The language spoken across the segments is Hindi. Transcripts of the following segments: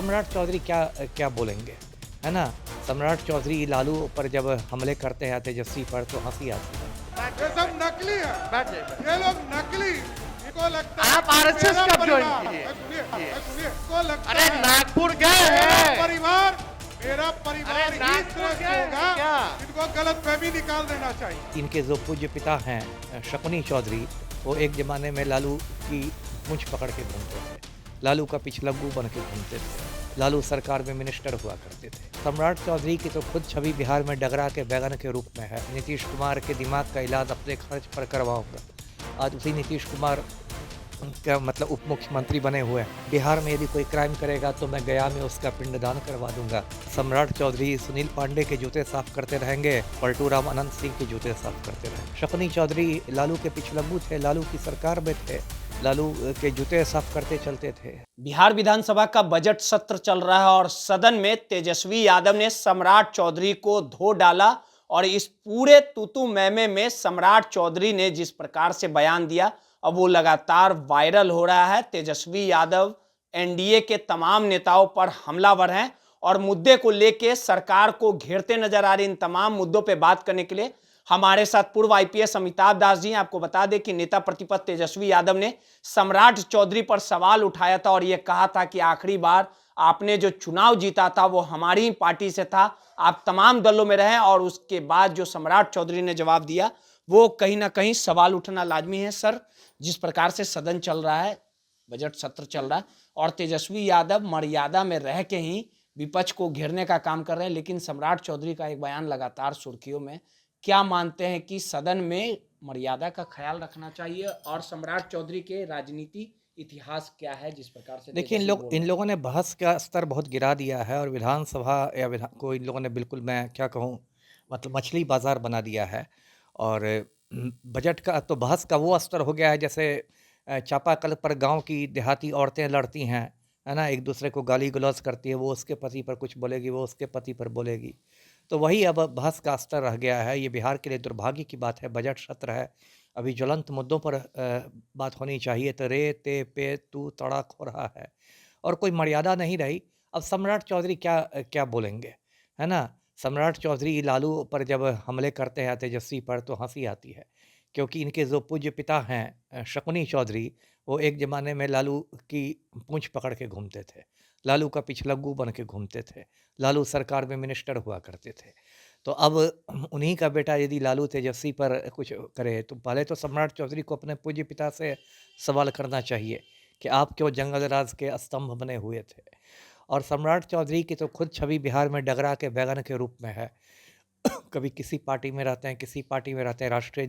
सम्राट चौधरी क्या क्या बोलेंगे, है ना? सम्राट चौधरी लालू पर जब हमले करते हैं तेजस्वी पर तो हँसी आती है। ये सब नकली है। बैठ जाइए। ये लोग नकली, इनको लगता है आप कि आरएसएस मेरा कब ज्वाइन परिवार- किए? सुनिए, इनको लगता अरे है नागपुर गए मेरा हैं। परिवार ही नागपुर श्रेष्ठ गए होगा। क्या? इनको गलत फहमी निकाल देना चाहिए। इनके जो पूज्य पिता हैं शकुनी चौधरी, वो एक ज़माने में लालू की पूँछ पकड़ के घूमते थे, लालू का पिछलग्गू बन के घूमते थे, लालू सरकार में मिनिस्टर हुआ करते थे। सम्राट चौधरी की तो खुद छवि बिहार में डगरा के बैगन के रूप में है। नीतीश कुमार के दिमाग का इलाज अपने खर्च पर करवाऊंगा। आज उसी नीतीश कुमार का मतलब उप मुख्यमंत्री बने हुए हैं। बिहार में यदि कोई क्राइम करेगा तो मैं गया में उसका पिंडदान करवा दूंगा। सम्राट चौधरी सुनील पांडे के जूते साफ करते रहेंगे, पलटू राम अनंत सिंह के जूते साफ करते रहेंगे। शकुनी चौधरी लालू के पिछलग्गू थे, लालू की सरकार में थे, लालू के जूते साफ करते चलते थे। बिहार विधानसभा का बजट सत्र चल रहा है और सदन में तेजस्वी यादव ने सम्राट चौधरी को धो डाला और इस पूरे तूतू मैमे में सम्राट चौधरी ने जिस प्रकार से बयान दिया अब वो लगातार वायरल हो रहा है। तेजस्वी यादव एनडीए के तमाम नेताओं पर हमलावर हैं और मुद्दे को लेके सरकार को घेरते नजर आ रहे। इन तमाम मुद्दों पे बात करने के लिए हमारे साथ पूर्व आईपीएस अमिताभ दास जी हैं। आपको बता दें कि नेता प्रतिपक्ष तेजस्वी यादव ने सम्राट चौधरी पर सवाल उठाया था और यह कहा था कि आखिरी बार आपने जो चुनाव जीता था वो हमारी ही पार्टी से था, आप तमाम दलों में रहे। और उसके बाद जो सम्राट चौधरी ने जवाब दिया वो कहीं ना कहीं सवाल उठना लाजमी है। सर, जिस प्रकार से सदन चल रहा है, बजट सत्र चल रहा है और तेजस्वी यादव मर्यादा में रह के ही विपक्ष को घेरने का काम कर रहे हैं, लेकिन सम्राट चौधरी का एक बयान लगातार सुर्खियों में। क्या मानते हैं कि सदन में मर्यादा का ख्याल रखना चाहिए और सम्राट चौधरी के राजनीति इतिहास क्या है जिस प्रकार से देखिए, इन लोगों ने बहस का स्तर बहुत गिरा दिया है और विधानसभा या को इन लोगों ने बिल्कुल, मैं क्या कहूँ, मतलब मछली बाजार बना दिया है। और बजट का तो बहस का वो स्तर हो गया है जैसे चापाकल पर गांव की देहाती औरतें लड़ती हैं, है ना, एक दूसरे को गाली गलौज करती है, वो उसके पति पर कुछ बोलेगी, वो उसके पति पर बोलेगी। तो वही अब बहस का स्तर रह गया है। ये बिहार के लिए दुर्भाग्य की बात है। बजट सत्र है, अभी ज्वलंत मुद्दों पर बात होनी चाहिए, तो रे ते पे तू तड़क हो रहा है और कोई मर्यादा नहीं रही। अब सम्राट चौधरी क्या क्या बोलेंगे, है ना? सम्राट चौधरी लालू पर जब हमले करते हैं तेजस्वी पर तो हंसी आती है, क्योंकि इनके जो पूज्य पिता हैं शकुनी चौधरी, वो एक ज़माने में लालू की पूँछ पकड़ के घूमते थे, लालू का पिछलग्गू बन के घूमते थे, लालू सरकार में मिनिस्टर हुआ करते थे। तो अब उन्हीं का बेटा यदि लालू तेजस्वी पर कुछ करे तो पहले तो सम्राट चौधरी को अपने पूज्य पिता से सवाल करना चाहिए कि आप क्यों जंगल राज के स्तंभ बने हुए थे। और सम्राट चौधरी की तो खुद छवि बिहार में डगरा के बैगन के रूप में है। कभी किसी पार्टी में रहते हैं, किसी पार्टी में रहते हैं, राष्ट्रीय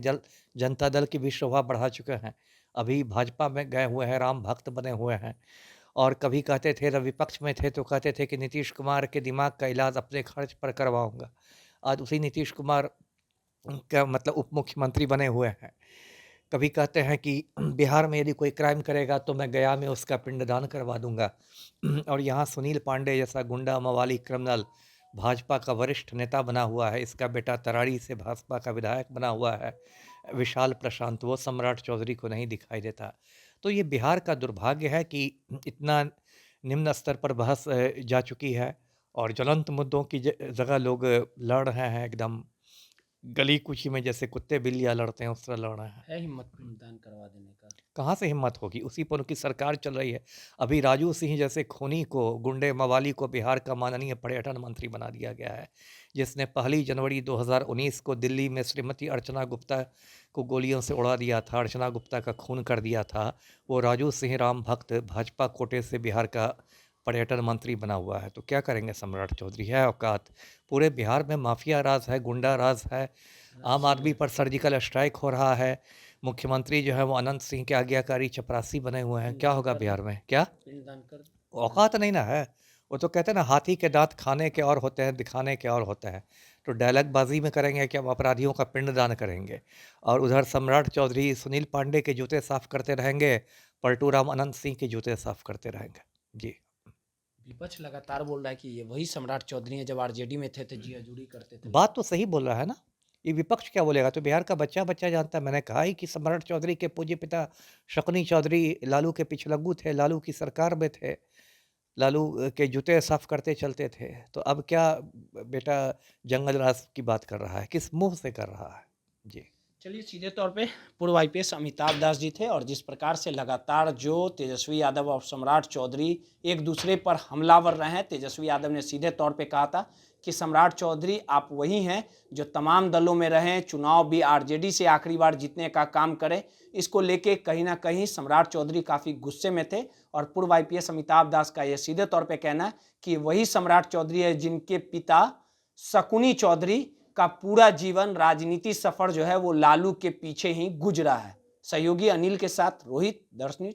जनता दल की भी शोभा बढ़ा चुके हैं, अभी भाजपा में गए हुए हैं, राम भक्त बने हुए हैं। और कभी कहते थे, जब विपक्ष में थे तो कहते थे कि नीतीश कुमार के दिमाग का इलाज अपने खर्च पर करवाऊंगा। आज उसी नीतीश कुमार का मतलब उप मुख्यमंत्री बने हुए हैं। कभी कहते हैं कि बिहार में यदि कोई क्राइम करेगा तो मैं गया में उसका पिंडदान करवा दूंगा। और यहाँ सुनील पांडे जैसा गुंडा मवाली क्रिमिनल भाजपा का वरिष्ठ नेता बना हुआ है, इसका बेटा तराड़ी से भाजपा का विधायक बना हुआ है विशाल प्रशांत, वो सम्राट चौधरी को नहीं दिखाई देता। तो ये बिहार का दुर्भाग्य है कि इतना निम्न स्तर पर बहस जा चुकी है और ज्वलंत मुद्दों की जगह लोग लड़ रहे हैं, एकदम गली कुची में जैसे कुत्ते बिल्लियाँ लड़ते हैं उस तरह लड़ रहे हैं। है हिम्मत पिंडदान करवा देने का? कहाँ से हिम्मत होगी, उसी पर उनकी सरकार चल रही है। अभी राजू सिंह जैसे खूनी को, गुंडे मवाली को बिहार का माननीय पर्यटन मंत्री बना दिया गया है, जिसने 1 जनवरी 2019 को दिल्ली में श्रीमती अर्चना गुप्ता को गोलियों से उड़ा दिया था, अर्चना गुप्ता का खून कर दिया था। वो राजू सिंह राम भक्त भाजपा कोटे से बिहार का पर्यटन मंत्री बना हुआ है। तो क्या करेंगे सम्राट चौधरी, है औकात? पूरे बिहार में माफिया राज है, गुंडा राज है, आम आदमी पर सर्जिकल स्ट्राइक हो रहा है। मुख्यमंत्री जो है वो अनंत सिंह के आज्ञाकारी चपरासी बने हुए हैं। क्या होगा बिहार में? क्या पिंडदान कर औकात नहीं ना है? वो तो कहते हैं ना, हाथी के दांत खाने के और होते हैं, दिखाने के और होते हैं। तो डायलॉग बाजी में करेंगे कि हम अपराधियों का पिंडदान करेंगे, और उधर सम्राट चौधरी सुनील पांडे के जूते साफ करते रहेंगे, पलटू राम अनंत सिंह के जूते साफ करते रहेंगे। जी, विपक्ष लगातार बोल रहा है कि ये वही सम्राट चौधरी है जब आरजेडी में थे तो जी हजूरी करते थे। बात तो सही बोल रहा है ना। ये विपक्ष क्या बोलेगा? तो बिहार का बच्चा बच्चा जानता है। मैंने कहा ही कि सम्राट चौधरी के पूज्य पिता शकुनी चौधरी लालू के पिछलग्गू थे, लालू की सरकार में थे, लालू के जूते साफ करते चलते थे। तो अब क्या बेटा जंगल राज की बात कर रहा है? किस मुँह से कर रहा है? जी। चलिए, सीधे तौर पे पूर्व आईपीएस अमिताभ दास जी थे और जिस प्रकार से लगातार जो तेजस्वी यादव और सम्राट चौधरी एक दूसरे पर हमलावर रहे हैं, तेजस्वी यादव ने सीधे तौर पे कहा था कि सम्राट चौधरी आप वही हैं जो तमाम दलों में रहें, चुनाव भी आरजेडी से आखिरी बार जीतने का काम करें। इसको लेके कहीं ना कहीं सम्राट चौधरी काफ़ी गुस्से में थे और पूर्व आईपीएस अमिताभ दास का यह सीधे तौर पर कहना है कि वही सम्राट चौधरी है जिनके पिता शकुनी चौधरी का पूरा जीवन राजनीति सफर जो है वो लालू के पीछे ही गुजरा है। सहयोगी अनिल के साथ रोहित, दर्श न्यूज।